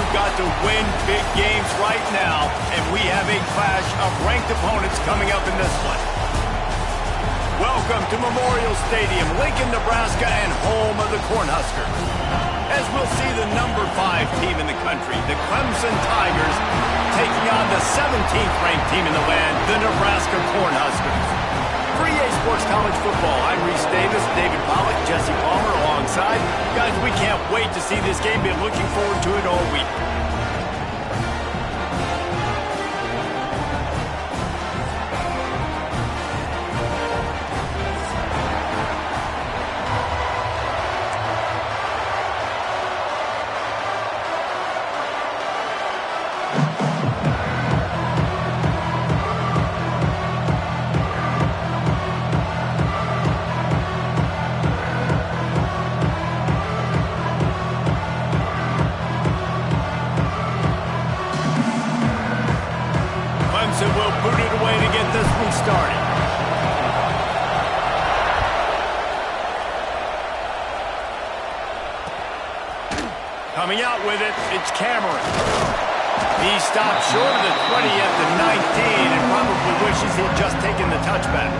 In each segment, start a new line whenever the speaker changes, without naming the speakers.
You've got to win big games right now, and we have a clash of ranked opponents coming up in this one. Welcome to Memorial Stadium, Lincoln, Nebraska, and home of the Cornhuskers. As we'll see the number 5 team in the country, the Clemson Tigers, taking on the 17th ranked team in the land, the Nebraska Cornhuskers. For EA Sports College Football, I'm Reese Davis, David Pollack, Jesse Palmer alongside. Guys, we can't wait to see this game. Been looking forward to it all week. Clemson will boot it away to get this one started. Coming out with it, it's Cameron. He stopped short of the 20 at the 19 and probably wishes he'd just taken the touchback.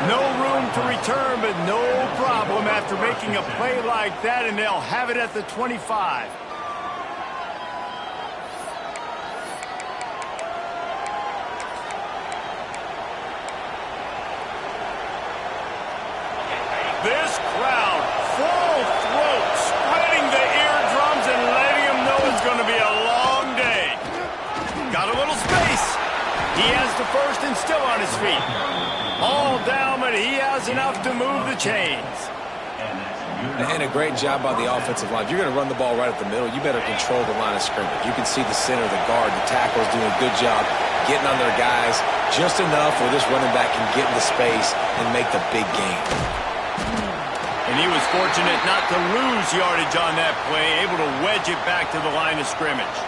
No room to return, but no problem after making a play like that, and they'll have it at the 25. This crowd, full throat, spreading the eardrums and letting them know it's going to be a long day. Got a little space. He has the first and still on his feet. All down, but he has enough to move the chains.
And a great job by the offensive line. If you're going to run the ball right up the middle, you better control the line of scrimmage. You can see the center, the guard, the tackles doing a good job getting on their guys just enough where this running back can get into space and make the big game.
And he was fortunate not to lose yardage on that play, able to wedge it back to the line of scrimmage.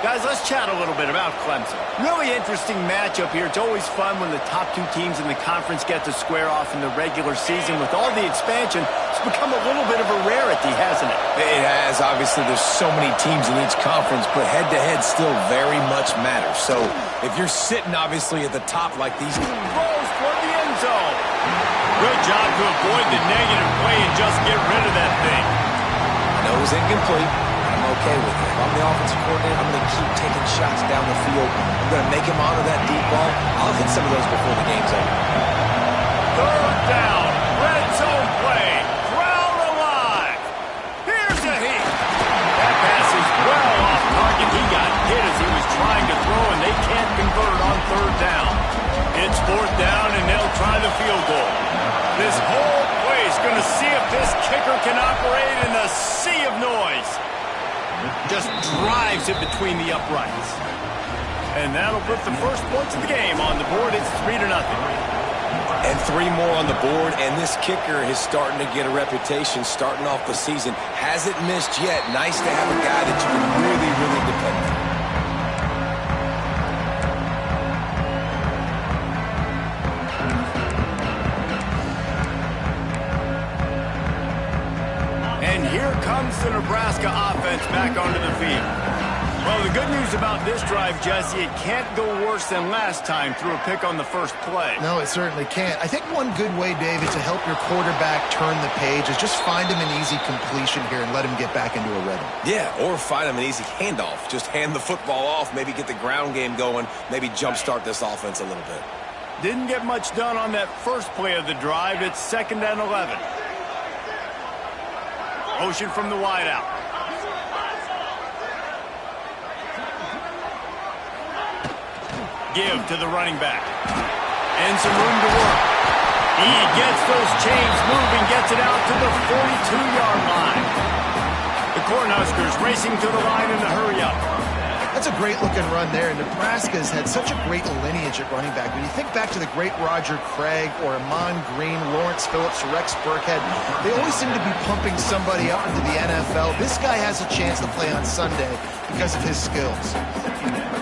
Guys, let's chat a little bit about Clemson. Really interesting matchup here. It's always fun when the top 2 teams in the conference get to square off in the regular season. With all the expansion, it's become a little bit of a rarity, hasn't it?
It has. Obviously, there's so many teams in each conference, but head-to-head still very much matters. So if you're sitting, obviously, at the top like these...
Throws toward the end zone. Good job to avoid the negative play and just get rid of that thing.
I know it was incomplete. I'm okay with it. If I'm the offensive coordinator, I'm going to keep taking shots down the field. I'm going to make him honor that deep ball. I'll hit some of those before the game's over.
Third down. Red zone play. Crowd alive. Here's a heat. That pass is well off target. He got hit as he was trying to throw, and they can't convert on third down. It's fourth down, and they'll try the field goal. This whole play is going to see if this kicker can operate in the sea of noise. Just drives it between the uprights. And that'll put the first points of the game on the board. It's 3-0.
And 3 more on the board, and this kicker is starting to get a reputation starting off the season. Hasn't missed yet. Nice to have a guy that you can really, really depend on.
And here comes the Nebraska offense back onto the field. Well, the good news about this drive, Jesse, it can't go worse than last time through a pick on the first play.
No, it certainly can't. I think one good way, David, to help your quarterback turn the page is just find him an easy completion here and let him get back into a rhythm.
Yeah, or find him an easy handoff. Just hand the football off, maybe get the ground game going, maybe jumpstart this offense a little bit.
Didn't get much done on that first play of the drive. It's 2nd and 11. Motion from the wideout. Give to the running back. And some room to work. He gets those chains moving, gets it out to the 42-yard line. The Cornhuskers racing to the line in a hurry-up.
That's a great-looking run there. Nebraska's had such a great lineage at running back. When you think back to the great Roger Craig or Amon Green, Lawrence Phillips, Rex Burkhead, they always seem to be pumping somebody up into the NFL. This guy has a chance to play on Sunday because of his skills.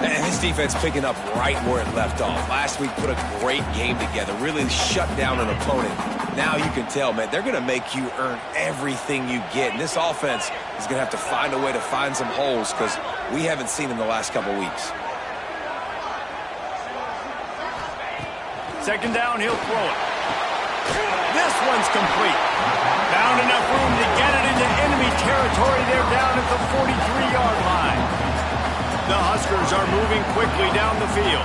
And his defense picking up right where it left off. Last week put a great game together, really shut down an opponent. Now you can tell, man, they're going to make you earn everything you get. And this offense is going to have to find a way to find some holes because we haven't seen them the last couple weeks.
Second down, he'll throw it. This one's complete. Found enough room to get it into enemy territory. They're down at the 43-yard line. The Huskers are moving quickly down the field.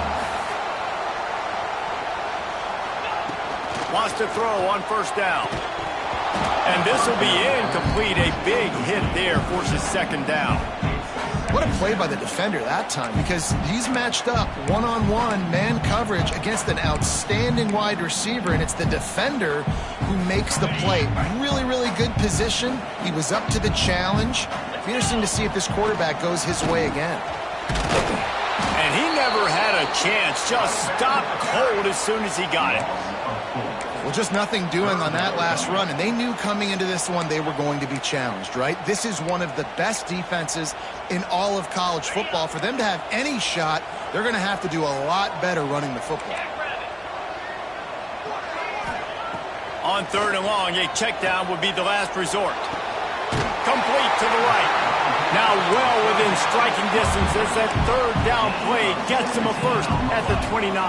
Wants to throw on first down. And this will be incomplete. A big hit there forces second down.
What a play by the defender that time, because he's matched up one-on-one man coverage against an outstanding wide receiver, and it's the defender who makes the play. Really, really good position. He was up to the challenge. It'll be interesting to see if this quarterback goes his way again.
And he never had a chance. Just stopped cold as soon as he got it.
Well, just nothing doing on that last run, and they knew coming into this one they were going to be challenged, right? This is one of the best defenses in all of college football. For them to have any shot, they're going to have to do a lot better running the football.
On third and long, a check down would be the last resort. Complete to the right. Now well within striking distance as that third down play gets him a first at the 29.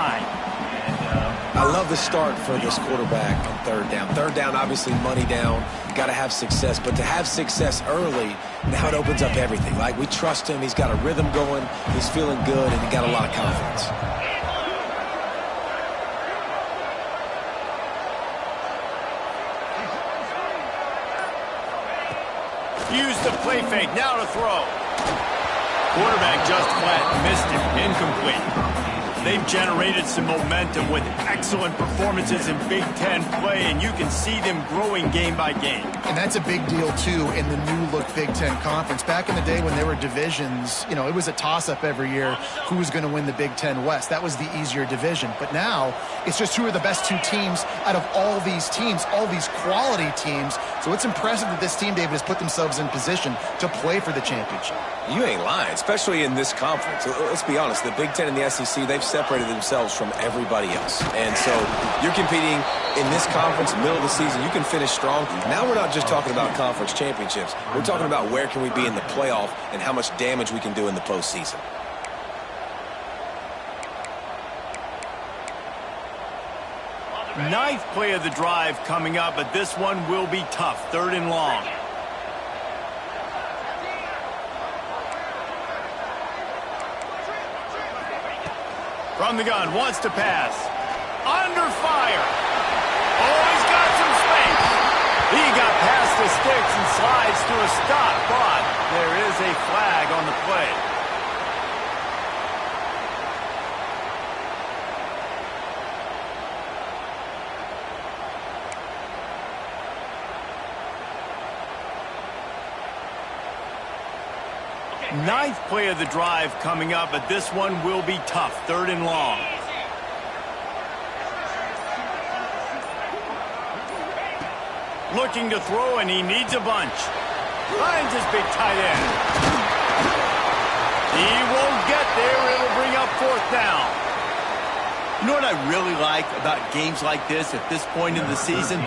I love the start for this quarterback on third down. Third down, obviously money down. Got to have success. But to have success early, now it opens up everything. Like, we trust him. He's got a rhythm going. He's feeling good, and he got a lot of confidence.
Use the play fake. Now to throw. Quarterback just flat missed him. Incomplete. They've generated some momentum with excellent performances in Big Ten play, and you can see them growing game by game.
And that's a big deal, too, in the new-look Big Ten Conference. Back in the day when there were divisions, you know, it was a toss-up every year who was going to win the Big Ten West. That was the easier division. But now it's just who are the best two teams out of all these teams, all these quality teams. So it's impressive that this team, David, has put themselves in position to play for the championship.
You ain't lying, especially in this conference. Let's be honest, the Big Ten and the SEC, they've separated themselves from everybody else. And so you're competing in this conference, middle of the season. You can finish strong. Now we're not just talking about conference championships. We're talking about where can we be in the playoff and how much damage we can do in the postseason.
Ninth play of the drive coming up, but this one will be tough. Third and long. From the gun, wants to pass. Under fire. Oh, he's got some space. He got past the sticks and slides to a stop, but there is a flag on the play. Ninth play of the drive coming up, but this one will be tough. Third and long. Looking to throw, and he needs a bunch. Finds his big tight end. He won't get there. It'll bring up fourth down. You know what I really like about games like this at this point in the season?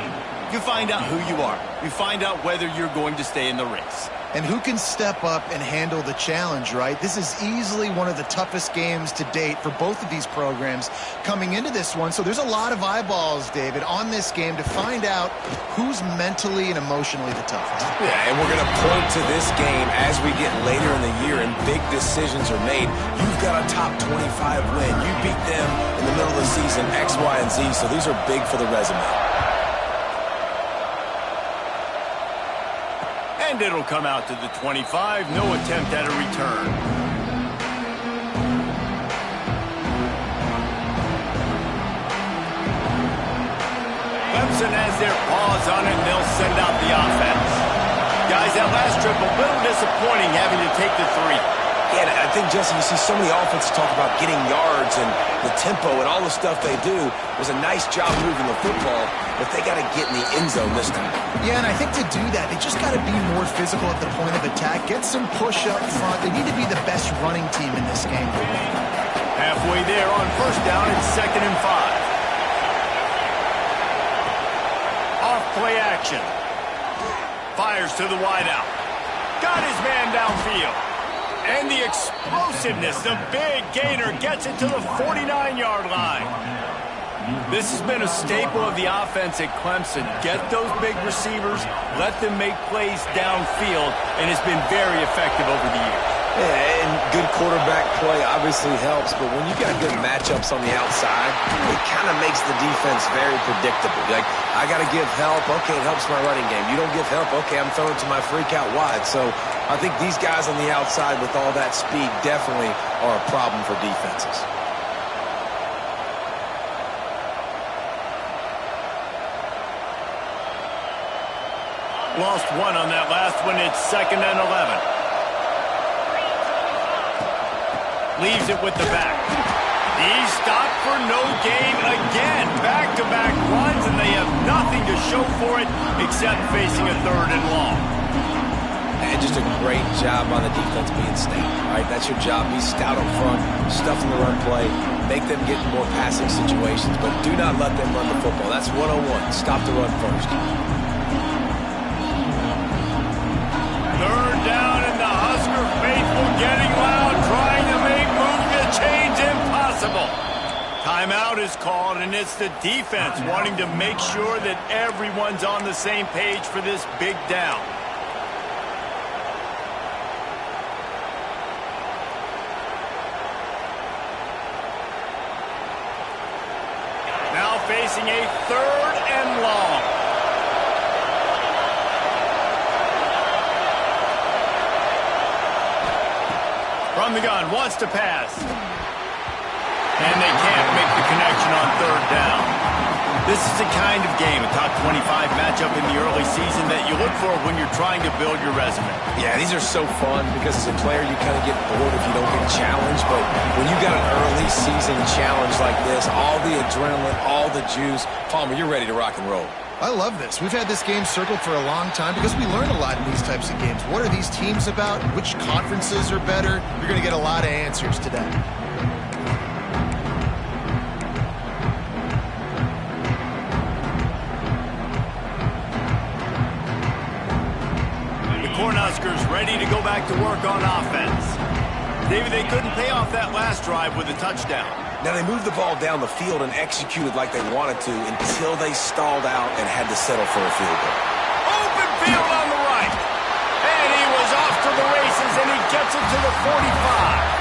You find out who you are. You find out whether you're going to stay in the race.
And who can step up and handle the challenge, right? This is easily one of the toughest games to date for both of these programs coming into this one. So there's a lot of eyeballs, David, on this game to find out who's mentally and emotionally the toughest.
Yeah, and we're going to point to this game as we get later in the year and big decisions are made. You've got a top 25 win. You beat them in the middle of the season, X, Y, and Z. So these are big for the resume.
And it'll come out to the 25. No attempt at a return. Clemson has their paws on it, and they'll send out the offense. Guys, that last trip, a little disappointing having to take the 3.
Yeah, and I think, Jesse, you see so many offenses talk about getting yards and the tempo and all the stuff they do. It was a nice job moving the football, but they got to get in the end zone this time.
Yeah, and I think to do that, they just got to be more physical at the point of attack, get some push up front. They need to be the best running team in this game.
Halfway there on first down and 2nd and 5. Off play action. Fires to the wideout. Got his man downfield. And the explosiveness, the big gainer gets it to the 49-yard line. This has been a staple of the offense at Clemson. Get those big receivers, let them make plays downfield, and it's been very effective over the years.
Yeah, and good quarterback play obviously helps, but when you got good matchups on the outside, it kind of makes the defense very predictable. Like, I got to give help. Okay, it helps my running game. You don't give help. Okay, I'm throwing to my freak out wide. So I think these guys on the outside with all that speed definitely are a problem for defenses.
Lost one on that last one. It's 2nd and 11. Leaves it with the back. He's stopped for no gain again. Back-to-back runs, and they have nothing to show for it except facing a 3rd and long.
And just a great job on the defense being stout. All right, that's your job. Be stout up front, stuff in the run play, make them get in more passing situations, but do not let them run the football. That's 101. Stop the run first.
3rd down, and the Husker faithful getting loud, trying to make moves to change impossible. Timeout is called, and it's the defense wanting to make sure that everyone's on the same page for this big down. Now facing a 3rd and long. From the gun, wants to pass. And they can't make the connection on 3rd down. This is the kind of game, a top 25 matchup in the early season, that you look for when you're trying to build your resume.
Yeah, these are so fun because as a player you kind of get bored if you don't get challenged, but when you got an early season challenge like this, all the adrenaline, all the juice, Palmer, you're ready to rock and roll.
I love this. We've had this game circled for a long time because we learn a lot in these types of games. What are these teams about? Which conferences are better? You're going to get a lot of answers today.
The Cornhuskers ready to go back to work on offense. David, they couldn't pay off that last drive with a touchdown.
Now, they moved the ball down the field and executed like they wanted to until they stalled out and had to settle for a field goal.
Open field on the right. And he was off to the races, and he gets it to the 45.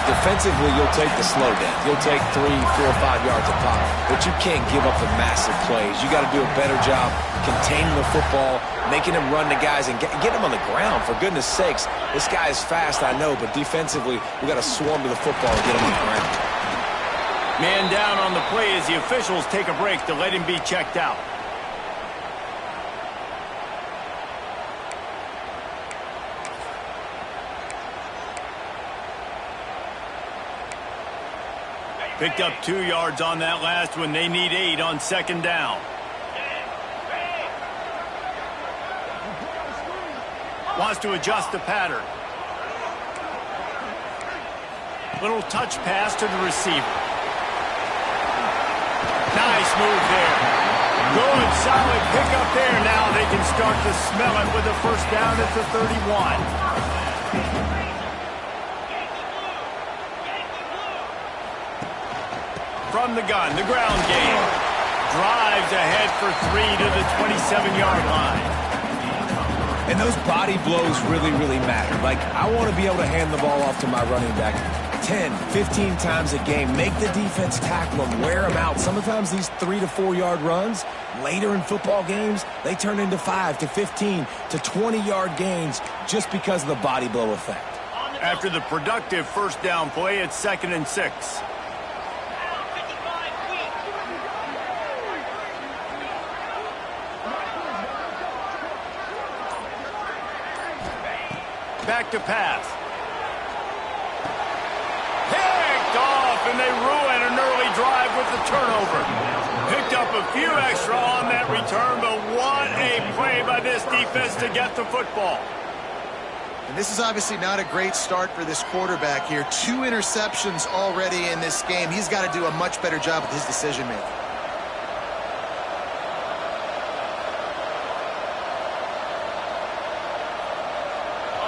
Defensively, you'll take the slow down. You'll take 3, 4, 5 yards a pop, but you can't give up the massive plays. You got to do a better job containing the football, making him run the guys, and get him on the ground. For goodness sakes, this guy is fast, I know, but defensively, we got to swarm to the football and get him on the ground.
Man down on the play as the officials take a break to let him be checked out. Picked up 2 yards on that last one. They need 8 on 2nd down. Wants to adjust the pattern. Little touch pass to the receiver. Nice move there. Good, solid pickup there. Now they can start to smell it with a first down at the 31. From the gun, the ground game. Drives ahead for 3 to the 27-yard line.
And those body blows really, really matter. Like, I want to be able to hand the ball off to my running back 10, 15 times a game. Make the defense tackle them, wear them out. Sometimes these 3 to 4 yard runs, later in football games, they turn into 5 to 15 to 20-yard gains just because of the body blow effect.
After the productive first down play, it's 2nd and 6. Back to pass. Picked off, and they ruin an early drive with the turnover. Picked up a few extra on that return, but what a play by this defense to get the football.
And this is obviously not a great start for this quarterback here. 2 interceptions already in this game. He's got to do a much better job with his decision-making.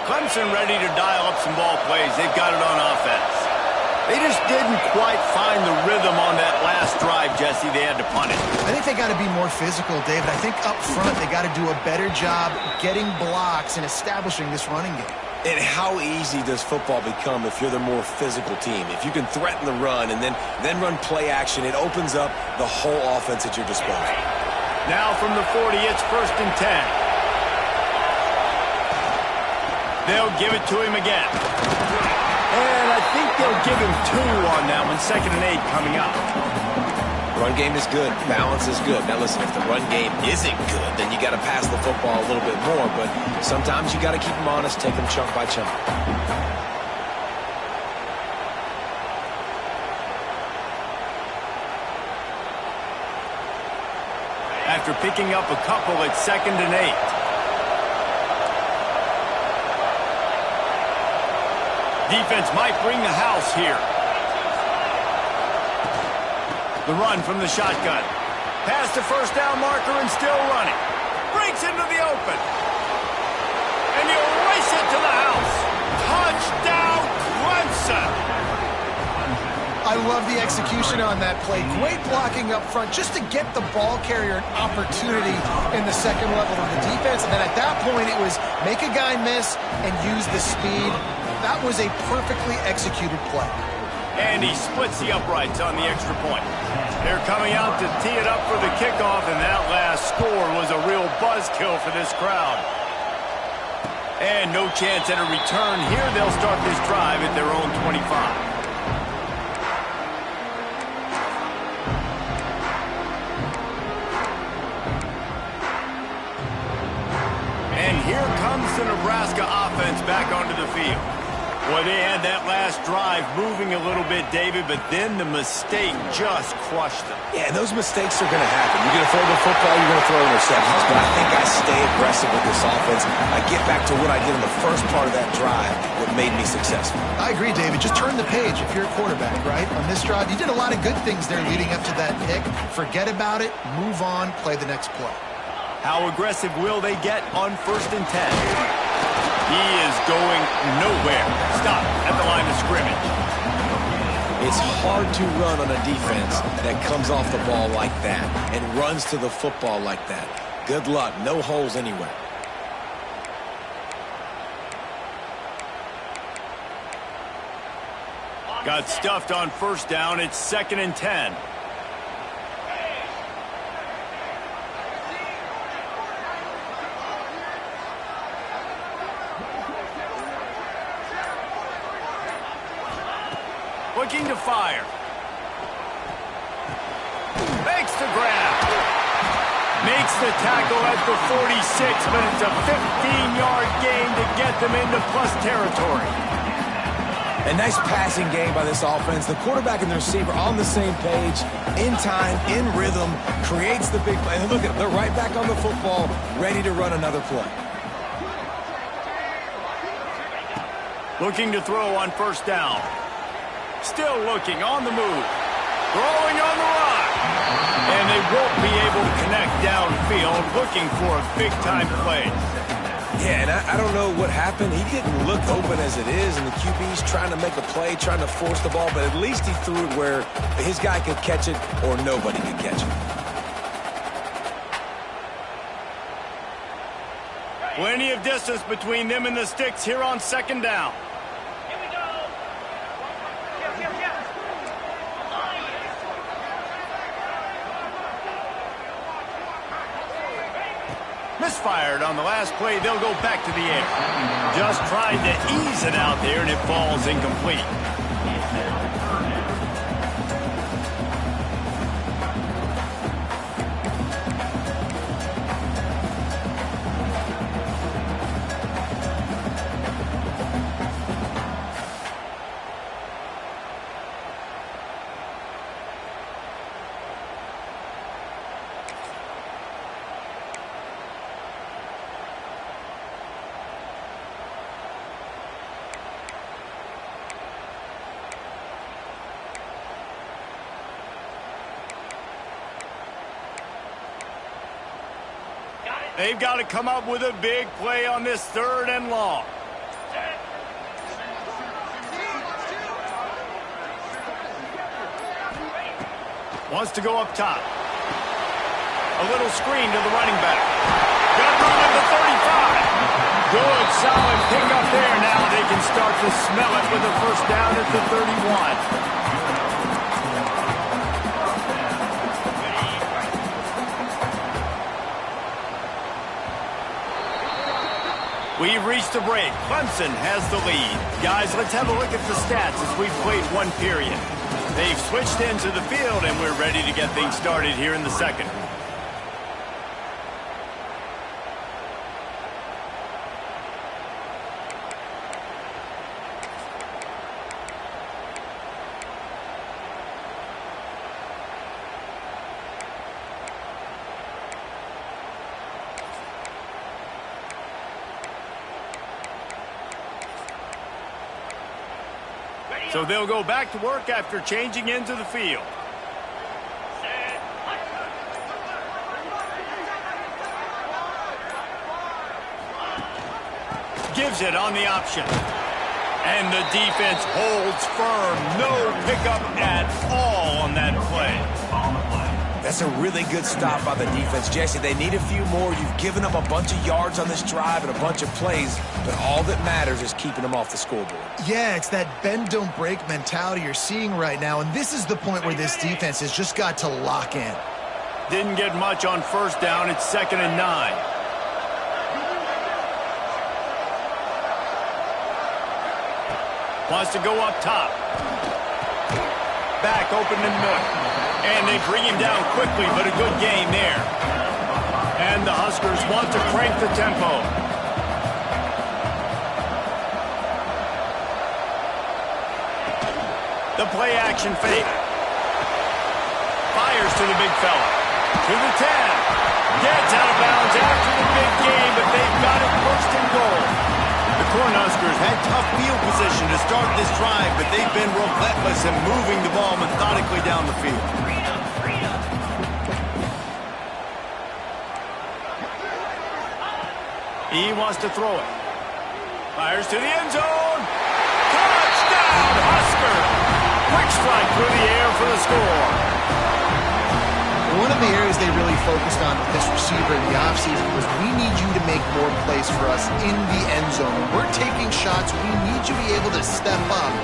Clemson ready to dial up some ball plays. They've got it on offense. They just didn't quite find the rhythm on that last drive, Jesse. They had to punt it.
I think they got to be more physical, David. I think up front they got to do a better job getting blocks and establishing this running game.
And how easy does football become if you're the more physical team? If you can threaten the run and then run play action, it opens up the whole offense at your disposal.
Now from the 40, it's 1st and 10. They'll give it to him again. And I think they'll give him 2 on that one. 2nd and 8 coming up.
Run game is good. Balance is good. Now listen, if the run game isn't good, then you got to pass the football a little bit more. But sometimes you got to keep them honest, take them chunk by chunk.
After picking up a couple, it's 2nd and 8. Defense might bring the house here. The run from the shotgun. Past the 1st down marker and still running. Breaks into the open. And you race it to the house. Touchdown, Clemson.
I love the execution on that play. Great blocking up front just to get the ball carrier an opportunity in the 2nd level of the defense. And then at that point, it was make a guy miss and use the speed. That was a perfectly executed play.
And he splits the uprights on the extra point. They're coming out to tee it up for the kickoff, and that last score was a real buzzkill for this crowd. And no chance at a return here. They'll start this drive at their own 25. And here comes the Nebraska offense back onto the field. Well, they had that last drive moving a little bit, David, but then the mistake just crushed them.
Yeah, those mistakes are going to happen. You're going to throw the football, you're going to throw interceptions. But I think I stay aggressive with this offense. I get back to what I did in the first part of that drive, what made me successful.
I agree, David. Just turn the page if you're a quarterback, right? On this drive, you did a lot of good things there leading up to that pick. Forget about it, move on, play the next play.
How aggressive will they get on 1st and 10? He is going nowhere. Stop at the line of scrimmage.
It's hard to run on a defense that comes off the ball like that and runs to the football like that. Good luck. No holes anywhere.
Got stuffed on 1st down. It's 2nd and 10. Looking to fire. Makes the grab. Makes the tackle at the 46, but it's a 15-yard gain to get them into plus territory.
A nice passing game by this offense. The quarterback and the receiver on the same page, in time, in rhythm, creates the big play. And look at it, they're right back on the football, ready to run another play.
Looking to throw on 1st down. Still looking on the move. Throwing on the run. And they won't be able to connect downfield, looking for a big-time play.
Yeah, and I don't know what happened. He didn't look open as it is, and the QB's trying to make a play, trying to force the ball, but at least he threw it where his guy could catch it or nobody could catch it.
Plenty of distance between them and the sticks here on 2nd down. Misfired on the last play. They'll go back to the air. Just tried to ease it out there, and it falls incomplete. They've got to come up with a big play on this 3rd and long. Wants to go up top. A little screen to the running back. Got run at the 35. Good, solid pickup there. Now they can start to smell it with a first down at the 31. We've reached the break. Clemson has the lead. Guys, let's have a look at the stats as we've played 1 period. They've switched into the field, and we're ready to get things started here in the 2nd. So they'll go back to work after changing into the field. Gives it on the option. And the defense holds firm. No pickup at all on that play.
That's a really good stop by the defense, Jesse. They need a few more. You've given up a bunch of yards on this drive and a bunch of plays, but all that matters is keeping them off the scoreboard.
Yeah, it's that bend, don't break mentality you're seeing right now, and this is the point where this defense has just got to lock in.
Didn't get much on first down. It's 2nd and 9. Wants to go up top. Back open in the middle. And they bring him down quickly, but a good gain there. And the Huskers want to crank the tempo. The play action fake. Fires to the big fella. To the 10. Gets out of bounds after the big game, but they've got it first and goal. The Cornhuskers had tough field position to start this drive, but they've been relentless in moving the ball methodically down the field. He wants to throw it. Fires to the end zone. Touchdown, Husker! Quick strike through the air for the score.
One of the areas they really focused on with this receiver in the offseason was we need you to make more plays for us in the end zone. When we're taking shots, we need you to be able to step up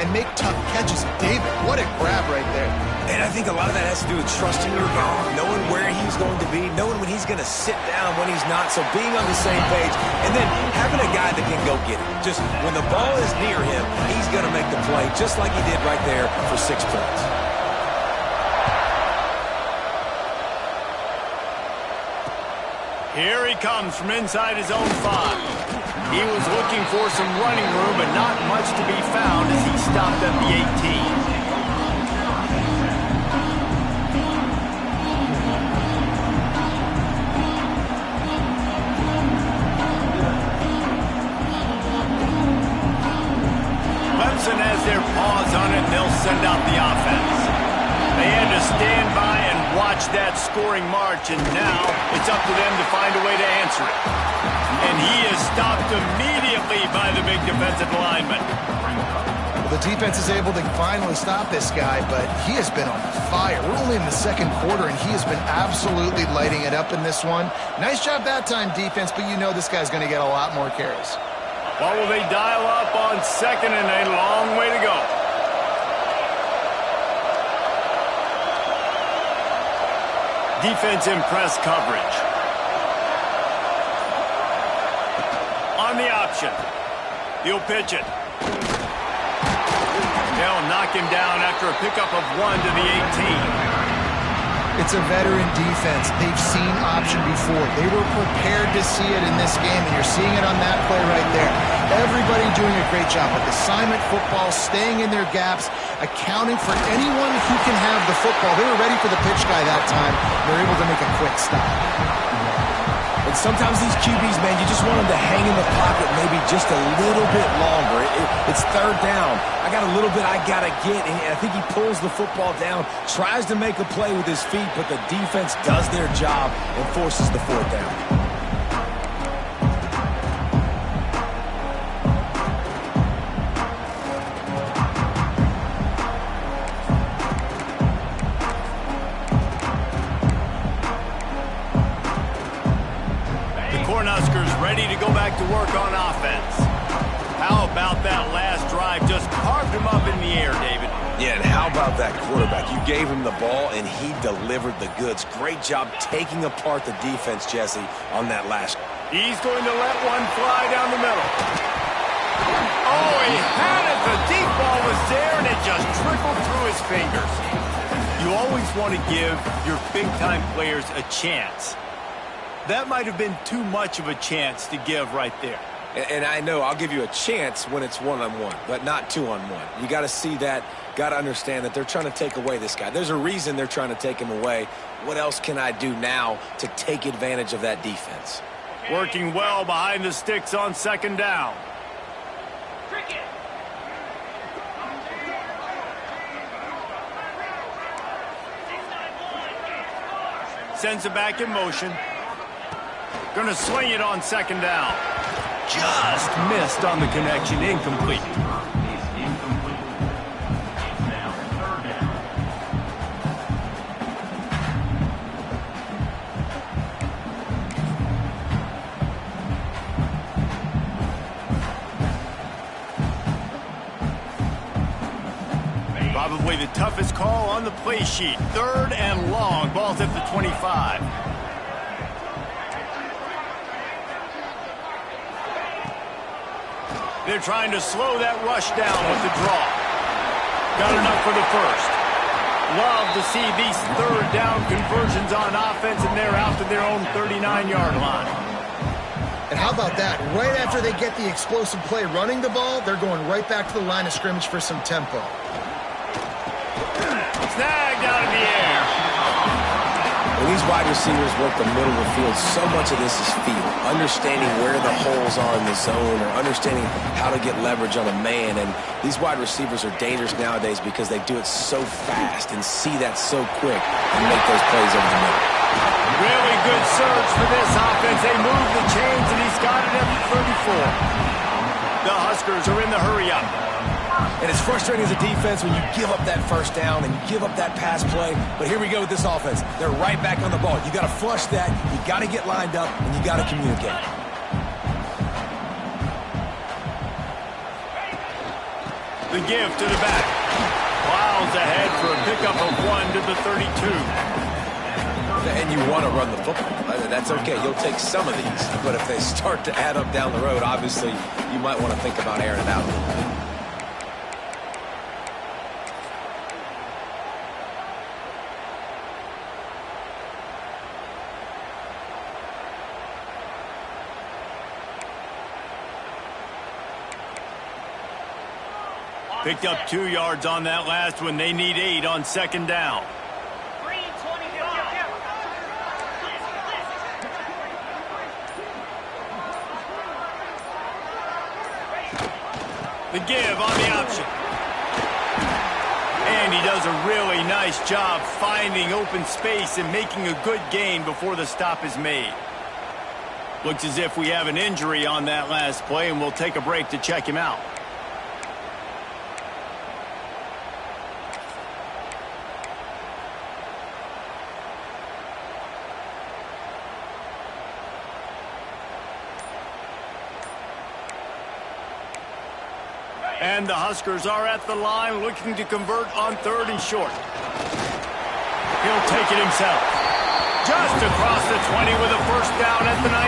and make tough catches. David, what a grab right there.
And I think a lot of that has to do with trusting your guy, knowing where he's going to be, knowing when he's going to sit down, when he's not, so being on the same page, and then having a guy that can go get it. Just when the ball is near him, he's going to make the play, just like he did right there for 6 points.
Here he comes from inside his own 5. He was looking for some running room, but not much to be found as he stopped at the 18. Clemson has their paws on it, and they'll send out the offense. They had to stand by and watch that scoring march, and now it's up to them to find a way to answer it. And he is stopped immediately by the big defensive lineman.
Well, the defense is able to finally stop this guy, but he has been on fire. We're only in the 2nd quarter, and he has been absolutely lighting it up in this one. Nice job that time, defense, but you know this guy's going to get a lot more carries.
What will they dial up on 2nd and a long way to go? Defense in press coverage. On the option. He'll pitch it. They'll knock him down after a pickup of 1 to the 18.
It's a veteran defense. They've seen option before. They were prepared to see it in this game, and you're seeing it on that play right there. Everybody doing a great job with assignment football, staying in their gaps, accounting for anyone who can have the football. They were ready for the pitch guy that time. They're able to make a quick stop.
Well, And sometimes these QBs, man, you just want them to hang in the pocket maybe just a little bit longer. It's third down. I got a little bit I got to get, and I think he pulls the football down, tries to make a play with his feet, but the defense does their job and forces the fourth down.
Ready to go back to work on offense. How about that last drive? Just carved him up in the air, David.
Yeah, and how about that quarterback? You gave him the ball, and he delivered the goods. Great job taking apart the defense, Jesse, on that last.
He's going to let one fly down the middle. Oh, he had it. The deep ball was there, and it just trickled through his fingers. You always want to give your big-time players a chance. That might have been too much of a chance to give right there.
And I know I'll give you a chance when it's one-on-one, but not two-on-one. You got to see that, got to understand that they're trying to take away this guy. There's a reason they're trying to take him away. What else can I do now to take advantage of that defense?
Working well behind the sticks on second down. Sends it back in motion. Going to swing it on second down. Just missed on the connection. Incomplete. Probably the toughest call on the play sheet. Third and long. Ball's at the 25. They're trying to slow that rush down with the draw. Got enough for the first. Love to see these third down conversions on offense, and they're out to their own 39-yard line.
And how about that? Right after they get the explosive play running the ball, they're going right back to the line of scrimmage for some tempo.
Snagged out of the air.
When these wide receivers work the middle of the field, so much of this is feel. Understanding where the holes are in the zone or understanding how to get leverage on a man. And these wide receivers are dangerous nowadays because they do it so fast and see that so quick and make those plays over the middle.
Really good surge for this offense. They move the chains, and he's got it at the 34. The Huskers are in the hurry-up.
And it's frustrating as a defense when you give up that first down and you give up that pass play. But here we go with this offense. They're right back on the ball. You got to flush that. You got to get lined up, and you got to communicate.
The give to the back. Plows ahead for a pickup of 1 to the 32.
And you want to run the football. That's okay. You'll take some of these. But if they start to add up down the road, obviously you might want to think about airing it out a little bit.
Picked up 2 yards on that last one. They need 8 on second down. The give on the option. And he does a really nice job finding open space and making a good gain before the stop is made. Looks as if we have an injury on that last play, and we'll take a break to check him out. And the Huskers are at the line looking to convert on third and short. He'll take it himself. Just across the 20 with a first down at the 19.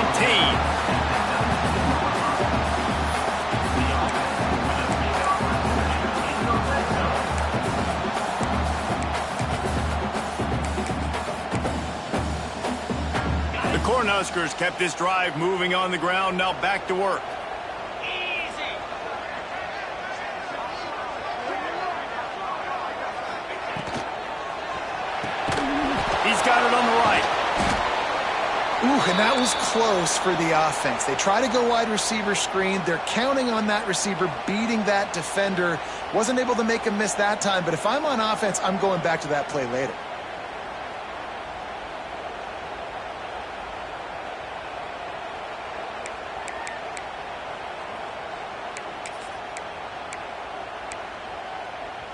The Cornhuskers kept this drive moving on the ground. Now back to work. He's got it on the right.
And that was close for the offense. They try to go wide receiver screen. They're counting on that receiver beating that defender. Wasn't able to make a miss that time, but if I'm on offense, I'm going back to that play later.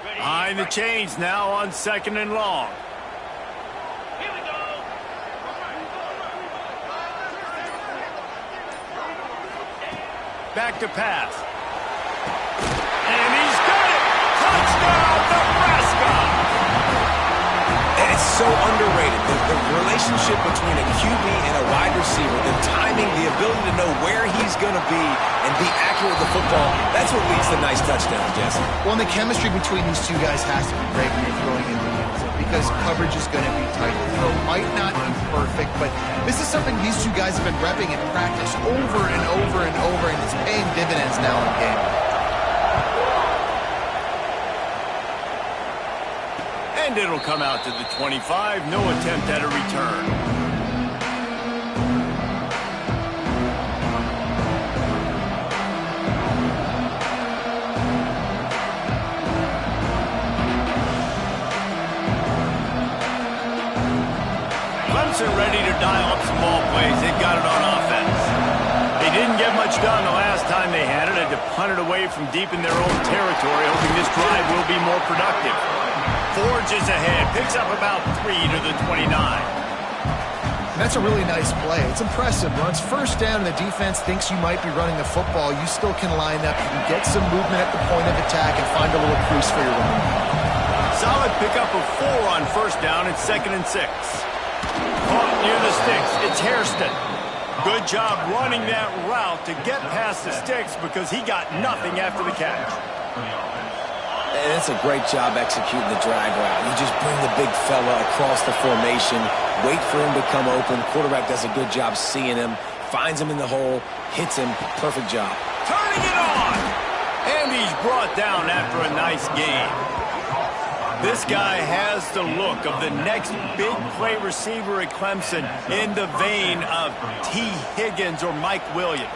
Behind the chains now on 2nd and long. Back to pass. And he's got it! Touchdown, Nebraska!
And it's so underrated. The relationship between a QB and a wide receiver, the timing, the ability to know where he's going to be and be accurate with the football, that's what leads to nice touchdowns, Jesse.
Well, and the chemistry between these two guys has to be great when you're throwing in the end zone because coverage is going to be tight. The throw might not be perfect, but this is something these two guys have been repping in practice over and over and over, and it's paying dividends now in game.
And it'll come out to the 25. No attempt at a return. Clemson ready to dial up some ball plays. They've got it on offense. They didn't get much done the last time they had it. Had to punt it away from deep in their own territory, hoping this drive will be more productive. Forges ahead, picks up about 3 to the 29.
And that's a really nice play. It's impressive. Once first down and the defense thinks you might be running the football, you still can line up. You can get some movement at the point of attack and find a little crease for your running back.
Solid pickup of 4 on first down at 2nd and 6. Caught near the sticks. It's Hairston. Good job running that route to get past the sticks because he got nothing after the catch.
And it's a great job executing the drag route. You just bring the big fella across the formation, wait for him to come open. Quarterback does a good job seeing him, finds him in the hole, hits him. Perfect job.
Turning it on! And he's brought down after a nice gain. This guy has the look of the next big play receiver at Clemson in the vein of T. Higgins or Mike Williams.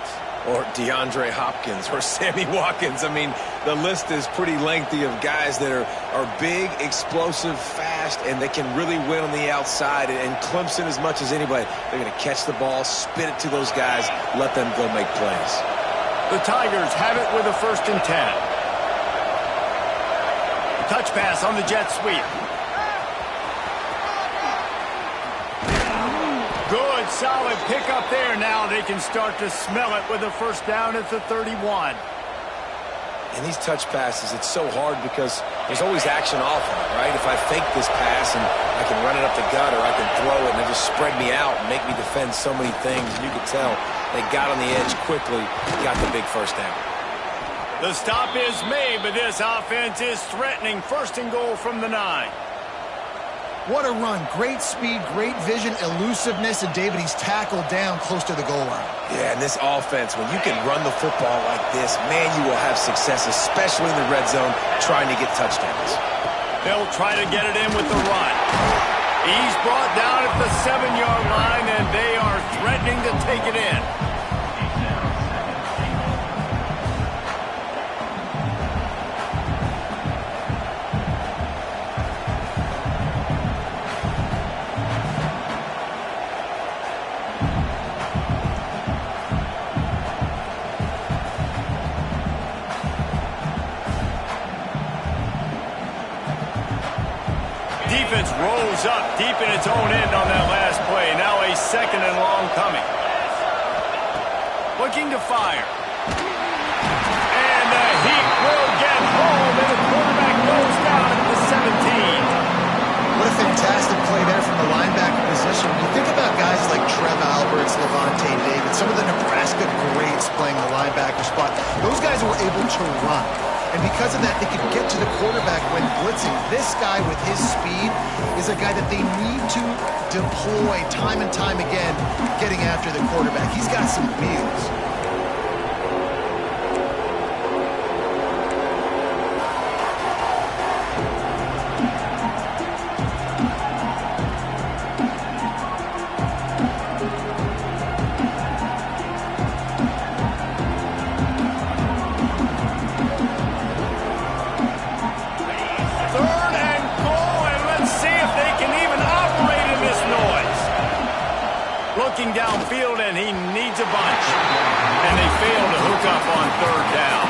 Or DeAndre Hopkins or Sammy Watkins. I mean, the list is pretty lengthy of guys that are big, explosive, fast, and they can really win on the outside. And Clemson, as much as anybody, they're going to catch the ball, spin it to those guys, let them go make plays.
The Tigers have it with a 1st and 10. Touch pass on the jet sweep. Good, solid pickup there. Now they can start to smell it with a 1st down at the 31.
And these touch passes, it's so hard because there's always action off of it, right? If I fake this pass and I can run it up the gut or I can throw it and they just spread me out and make me defend so many things, and you can tell they got on the edge quickly, got the big 1st down.
The stop is made, but this offense is threatening 1st and goal from the 9.
What a run. Great speed, great vision, elusiveness, and David, he's tackled down close to the goal line.
Yeah, and this offense, when you can run the football like this, man, you will have success, especially in the red zone, trying to get touchdowns.
They'll try to get it in with the run. He's brought down at the 7-yard line, and they are threatening to take it in. Defense rolls up deep in its own end on that last play. Now a 2nd and long coming. Looking to fire. And the heat will get home, and the quarterback goes down at the 17.
What a fantastic play there from the linebacker position. When you think about guys like Trev Alberts, Levante David, some of the Nebraska greats playing the linebacker spot, those guys were able to run. And because of that, they could get to the quarterback when blitzing. This guy with his speed is a guy that they need to deploy time and time again getting after the quarterback. He's got some wheels.
looking downfield, and he needs a bunch. And they fail to hook up on third down.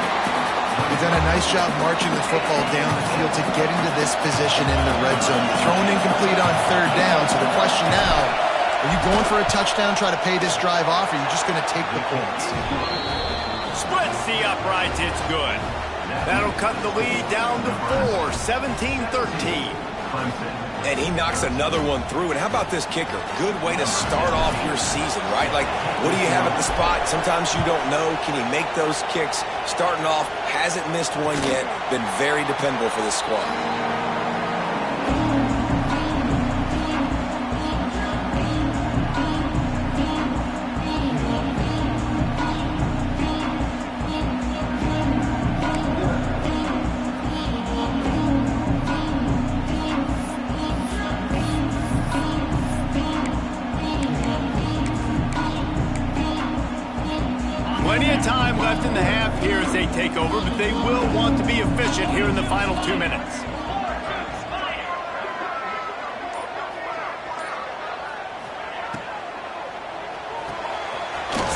They've done a nice job marching the football down the field to get into this position in the red zone. Thrown incomplete on third down, so the question now, are you going for a touchdown, try to pay this drive off, or are you just going to take the points?
Splits the uprights, it's good. That'll cut the lead down to 4, 17-13.
And he knocks another one through. And how about this kicker? Good way to start off your season, right? Like, what do you have at the spot? Sometimes you don't know. Can he make those kicks? Starting off, hasn't missed one yet. Been very dependable for this squad.
Plenty of time left in the half here as they take over, but they will want to be efficient here in the final 2 minutes.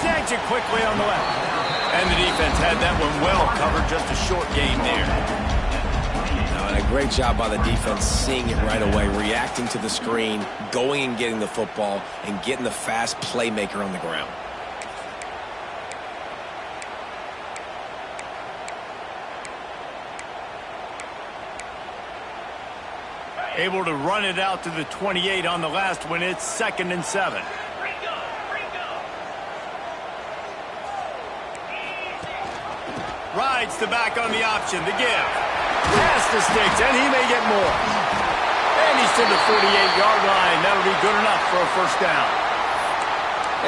Snags it quickly on the left. And the defense had that one well covered, just a short gain there.
And a great job by the defense seeing it right away, reacting to the screen, going and getting the football, and getting the fast playmaker on the ground.
Able to run it out to the 28 on the last one. It's 2nd and 7. Rides the back on the option. The give. Pass the sticks, and he may get more. And he's to the 48-yard line. That'll be good enough for a first down.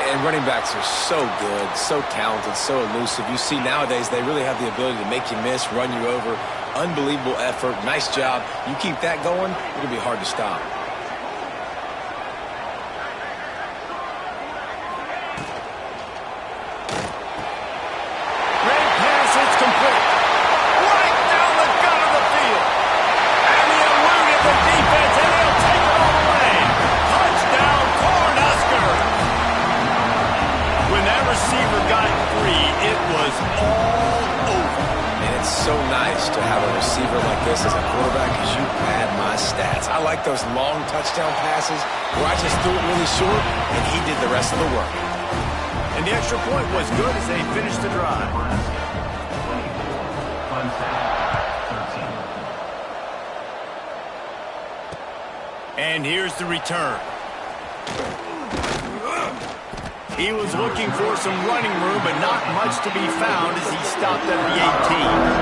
And running backs are so good, so talented, so elusive. You see nowadays they really have the ability to make you miss, run you over. Unbelievable effort. Nice job. You keep that going, it'll be hard to stop.
Great pass. It's complete. Right down the gut of the field. And he eluded the defense, and he'll take it all the way. Touchdown, Cornhusker. When that receiver got free, it was all over.
And it's so nice to have a receiver like this as a quarterback because you pad my stats. I like those long touchdown passes where I just threw it really short and he did the rest of the work.
And the extra point was good as they finished the drive. And here's the return. He was looking for some running room, but not much to be found as he stopped at the 18.